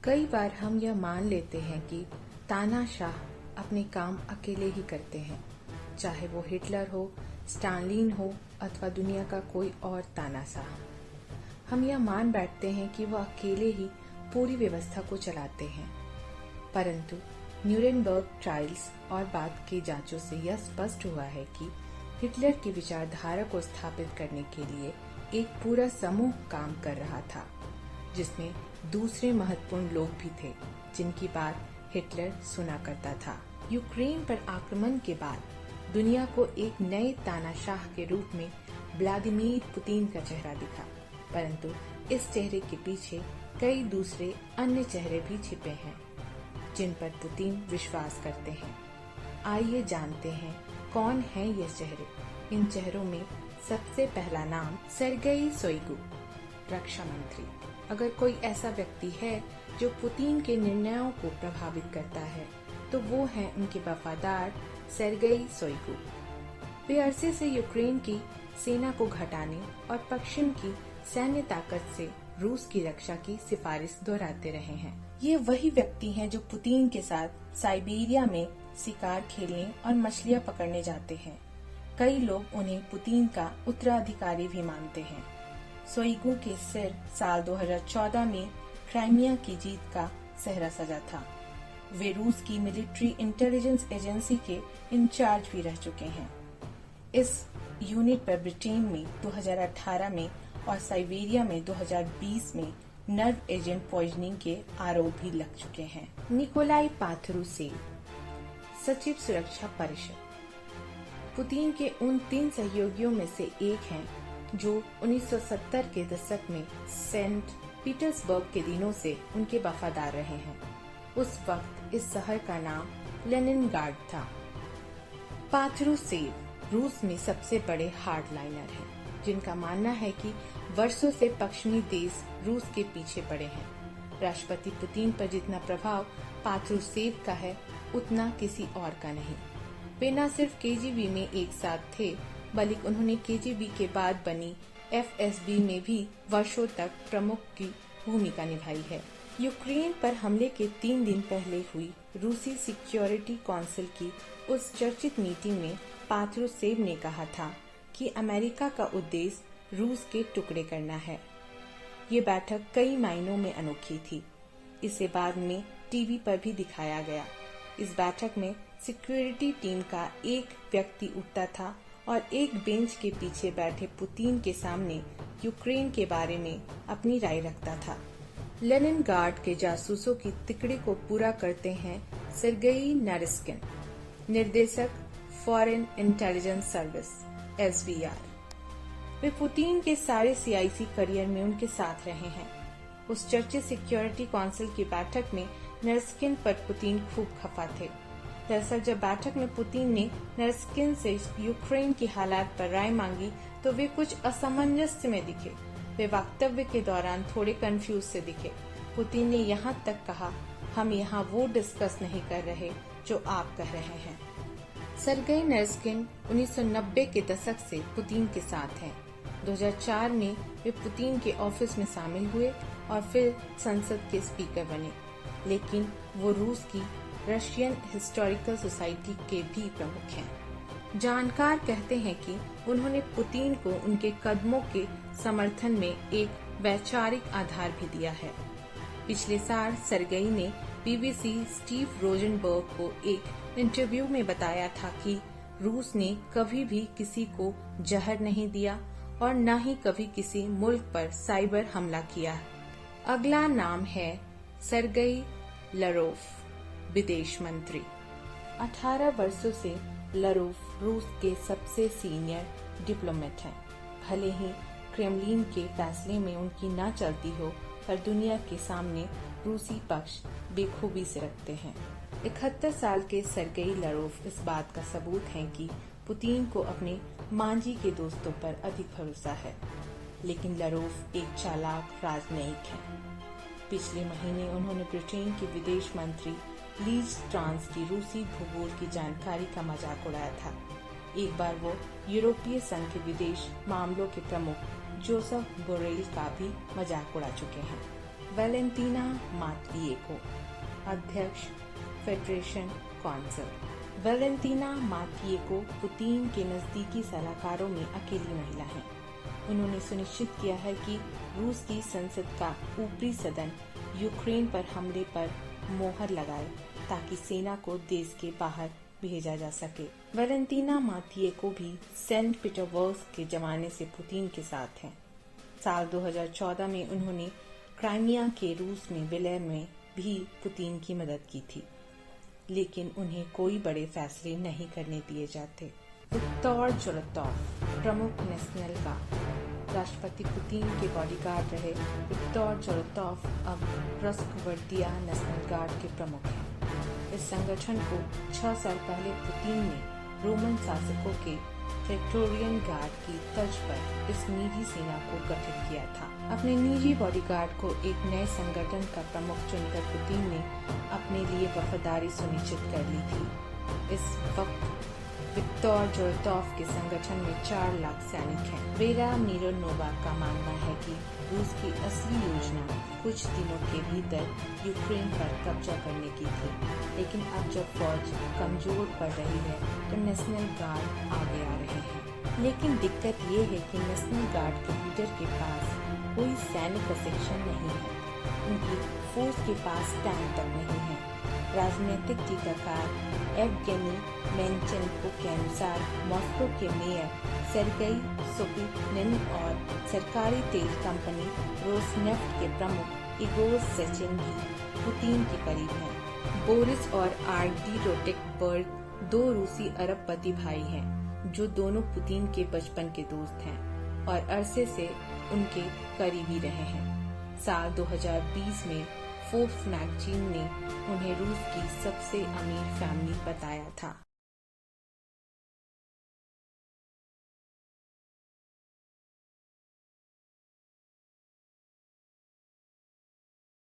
कई बार हम यह मान लेते हैं कि तानाशाह अपने काम अकेले ही करते हैं, चाहे वो हिटलर हो, स्टालिन हो अथवा दुनिया का कोई और तानाशाह। हम यह मान बैठते हैं कि वह अकेले ही पूरी व्यवस्था को चलाते हैं, परंतु न्यूरेमबर्ग ट्रायल्स और बाद की जांचों से यह स्पष्ट हुआ है कि हिटलर की विचारधारा को स्थापित करने के लिए एक पूरा समूह काम कर रहा था, जिसमें दूसरे महत्वपूर्ण लोग भी थे जिनकी बात हिटलर सुना करता था। यूक्रेन पर आक्रमण के बाद दुनिया को एक नए तानाशाह के रूप में व्लादिमीर पुतिन का चेहरा दिखा, परंतु इस चेहरे के पीछे कई दूसरे अन्य चेहरे भी छिपे हैं जिन पर पुतिन विश्वास करते हैं। आइए जानते हैं कौन है ये चेहरे। इन चेहरों में सबसे पहला नाम सेर्गेई शोइगु, रक्षा मंत्री। अगर कोई ऐसा व्यक्ति है जो पुतिन के निर्णयों को प्रभावित करता है तो वो है उनके वफादार सेर्गेई शोइगु। वे अरसे से यूक्रेन की सेना को घटाने और पश्चिम की सैन्य ताकत से रूस की रक्षा की सिफारिश दोहराते रहे हैं। ये वही व्यक्ति हैं जो पुतिन के साथ साइबेरिया में शिकार खेलने और मछलियां पकड़ने जाते हैं। कई लोग उन्हें पुतिन का उत्तराधिकारी भी मानते हैं। शोइगु के सिर साल 2014 में क्राइमिया की जीत का सेहरा सजा था। वे रूस की मिलिट्री इंटेलिजेंस एजेंसी के इंचार्ज भी रह चुके हैं। इस यूनिट पर ब्रिटेन में 2018 में और साइबेरिया में 2020 में नर्व एजेंट पॉइजनिंग के आरोप भी लग चुके हैं। निकोलाई पात्रुसेव, सचिव सुरक्षा परिषद, पुतिन के उन 3 सहयोगियों में से एक हैं जो 1970 के दशक में सेंट पीटर्सबर्ग के दिनों से उनके वफादार रहे हैं। उस वक्त इस शहर का नाम लेनिनग्राड था। पात्रुसेव रूस में सबसे बड़े हार्डलाइनर हैं, जिनका मानना है कि वर्षों से पश्चिमी देश रूस के पीछे पड़े हैं। राष्ट्रपति पुतिन पर जितना प्रभाव पात्रुसेव का है, उतना किसी और का नहीं। वे न सिर्फ केजीबी में एक साथ थे, बल्कि उन्होंने केजीबी के बाद बनी एफएसबी में भी वर्षों तक प्रमुख की भूमिका निभाई है। यूक्रेन पर हमले के 3 दिन पहले हुई रूसी सिक्योरिटी काउंसिल की उस चर्चित मीटिंग में पात्रुसेव ने कहा था कि अमेरिका का उद्देश्य रूस के टुकड़े करना है। ये बैठक कई मायनों में अनोखी थी। इसे बाद में टीवी पर भी दिखाया गया। इस बैठक में सिक्योरिटी टीम का एक व्यक्ति उठता था और एक बेंच के पीछे बैठे पुतिन के सामने यूक्रेन के बारे में अपनी राय रखता था। लेनिनग्राड के जासूसों की तिकड़ी को पूरा करते हैं सेर्गेई नारिस्किन, निर्देशक फॉरेन इंटेलिजेंस सर्विस (SVR). वे पुतिन के सारे सीआईसी करियर में उनके साथ रहे हैं। उस चर्चित सिक्योरिटी काउंसिल की बैठक में नारिस्किन पर पुतिन खूब खफा थे। दरअसल जब बैठक में पुतिन ने नारिस्किन से यूक्रेन की हालात पर राय मांगी तो वे कुछ असमंजस में दिखे। वे वक्तव्य के दौरान थोड़े कंफ्यूज से दिखे। पुतिन ने यहाँ तक कहा, हम यहाँ वो डिस्कस नहीं कर रहे जो आप कह रहे हैं। सेर्गेई नारिस्किन 1990 के दशक से पुतिन के साथ हैं। 2004 में वे पुतिन के ऑफिस में शामिल हुए और फिर संसद के स्पीकर बने, लेकिन वो रूस की रशियन हिस्टोरिकल सोसाइटी के भी प्रमुख हैं। जानकार कहते हैं कि उन्होंने पुतिन को उनके कदमों के समर्थन में एक वैचारिक आधार भी दिया है। पिछले साल सेर्गेई ने बीबीसी स्टीव रोजनबर्ग को एक इंटरव्यू में बताया था कि रूस ने कभी भी किसी को जहर नहीं दिया और न ही कभी किसी मुल्क पर साइबर हमला किया। अगला नाम है सेर्गेई लारोव, विदेश मंत्री। 18 वर्षों से लारोव रूस के सबसे सीनियर डिप्लोमेट हैं। भले ही क्रेमलिन के फैसले में उनकी ना चलती हो, पर दुनिया के सामने रूसी पक्ष बेखूबी से रखते हैं। 71 साल के सेर्गेई लारोव इस बात का सबूत है कि पुतिन को अपने मांझी के दोस्तों पर अधिक भरोसा है, लेकिन लारोव एक चालाक राजनयिक हैं। पिछले महीने उन्होंने ब्रिटेन के विदेश मंत्री लीज ट्रांस की रूसी भूगोल की जानकारी का मजाक उड़ाया था। एक बार वो यूरोपीय संघ के विदेश मामलों के प्रमुख जोसेफ बोरेल का भी मजाक उड़ा चुके हैं। वैलेंटीना मात्विएंको, अध्यक्ष फेडरेशन काउंसिल। वैलेंटीना मात्विएंको पुतिन के नजदीकी सलाहकारों में अकेली महिला हैं। उन्होंने सुनिश्चित किया है कि रूस की संसद का ऊपरी सदन यूक्रेन पर हमले पर मोहर लगाए ताकि सेना को देश के बाहर भेजा जा सके। वैलेंटीना मात्विएंको भी सेंट पीटर्सबर्ग के जमाने से पुतिन के साथ हैं। साल 2014 में उन्होंने क्राइमिया के रूस में विलय में भी पुतिन की मदद की थी, लेकिन उन्हें कोई बड़े फैसले नहीं करने दिए जाते। विक्टर जोरोतोव, प्रमुख नेशनल गार्ड। राष्ट्रपति पुतिन के बॉडीगार्ड रहे विक्टर जोरोतोव अब रस्कवर्दिया नेशनल गार्ड के प्रमुख हैं। इस संगठन को 6 साल पहले पुतिन ने रोमन शासकों के प्रेटोरियन गार्ड की तर्ज पर इस निजी सेना को गठित किया था। अपने निजी बॉडीगार्ड को एक नए संगठन का प्रमुख चुनकर पुतिन ने अपने लिए वफादारी सुनिश्चित कर ली थी। इस वक्त विक्टर जोरोतोव के संगठन में 4 लाख सैनिक हैं। वेरा मिरोनोवा का मानना है कि रूस की असली योजना कुछ दिनों के भीतर यूक्रेन पर कब्जा करने की थी, लेकिन अब जब फौज कमजोर पड़ रही है तो नेशनल गार्ड आगे आ रहे हैं। लेकिन दिक्कत ये है कि नेशनल गार्ड के लीडर के पास कोई सैनिक प्रशिक्षण नहीं है, उनकी फोर्स के पास टैंक तक नहीं है। राजनीतिक टीकाकार एवगेनी मेन्चेन्को के अनुसार मॉस्को के मेयर सेर्गेई सोपिनिन और सरकारी तेल कंपनी रोसनेफ्ट के प्रमुख इगोर सेचिन भी पुतिन के करीब हैं। बोरिस और आर्डी रोटेनबर्ग 2 रूसी अरबपति भाई हैं, जो दोनों पुतिन के बचपन के दोस्त हैं और अरसे से उनके करीबी रहे हैं। साल 2020 में फोर्ब्स मैगजीन ने उन्हें रूस की सबसे अमीर फैमिली बताया था।